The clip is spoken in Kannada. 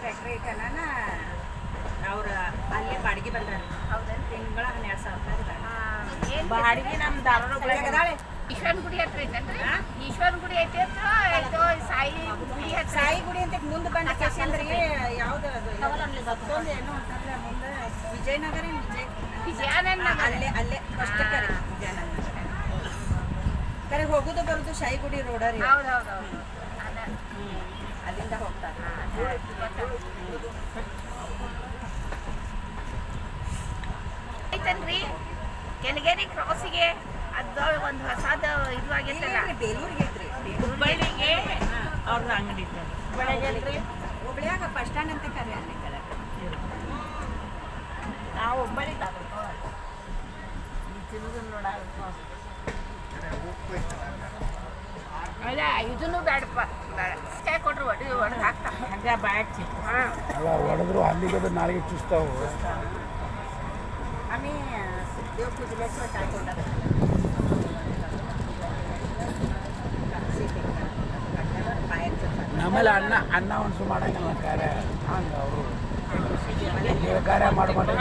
ಫ್ಯಾಕ್ಟ್ರಿ ಐತನ ಅವ್ರು ಅಲ್ಲೇ ಬಾಡಿಗೆ ಬಂದಾರ. ಹೌದೇನು? ತಿಂಗಳ 12,000 ರೂಪಾಯಿ ಏನು ಬಾಡಿಗೆ. ನಮ್ಮ ದಾವಣಗೆರೆ ಈಶ್ವರನ ಗುಡಿ ಹತ್ರ ಐತೇನ್ರಿ? ಈಶ್ವರನ ಗುಡಿ ಐತೆ ಅಥವಾ ಇದು ಸಾಯಿ ಗುಡಿ ಹತ್ರ? ಸಾಯಿ ಗುಡಿ ಅಂತ ಮುಂದೆ ಬಂದ ಕೇಸಂದ್ರಿಗೆ ಯಾವ್ದು ಅದು ಮತ್ತೊಂದು ಏನೋ ಅಂತಂದ್ರೆ ಮುಂದೆ ವಿಜಯನಗರ ವಿಜಯಾನಂದ ಅಲ್ಲೇ ಅಲ್ಲೇ ಫಸ್ಟ್ ಕರೆ ವಿಜಯನಗರ ಕರೆ ಹೋಗುದು ಬರುದು ಸಾಯಿ ಗುಡಿ ರೋಡ ರೀ. ಹೌದು ಹೌದು ಹೌದು ಅದ ಅಲ್ಲಿಂದ ಹೋಗ್ತಾರೆ. ಐತನ್ರಿ ಕೆಳಗೇರಿ ಕ್ರಾಸಿಗೆ ಅದು ಒಂದು ಹೊಸದ ಇದು ಆಗೈತಲ್ಲ. ಬೇಲೂರಿಗೆ ಐತ್ರಿ. ಹುಬ್ಬಳ್ಳಿಗೆ ಅವ್ರದ್ದು ಅಂಗಡಿ ಬೆಳಗ್ಗೆ ಹುಬ್ಳ್ಯಾಗ ಬಸ್ ಸ್ಟ್ಯಾಂಡ್ ಅಂತ ಕರೆ ಅಲ್ಲಿ ಕೆಳಗೆ. ನಾವು ಹುಬ್ಬಳ್ಳಿ ಅಲ್ಲ ಇದನ್ನು ಬೇಡಪ್ಪ ಕೈ ಕೊಟ್ರು ಒಡೆದು ಹಾಕ್ತಾರೆ. ಹಂಗೆ ಬ್ಯಾಗ್ ಹಾಂ ಅಲ್ಲ ಹೊಡೆದ್ರು ಅಲ್ಲಿಗೆ ನಾಳೆಗೆ ಚುಸ್ತಾವು. आम्ही देव पूजल्याशिवाय काय करणार. ನಮ್ಮಲ್ಲಿ ಅನ್ನ ಉಣಿಸು ಮಾಡಂಗಿಲ್ಲ ಕಾರ್ಯ ಹಂಗೆ ಅವರು ಕಾರ್ಯ ಮಾಡ್ಕೊಂಡು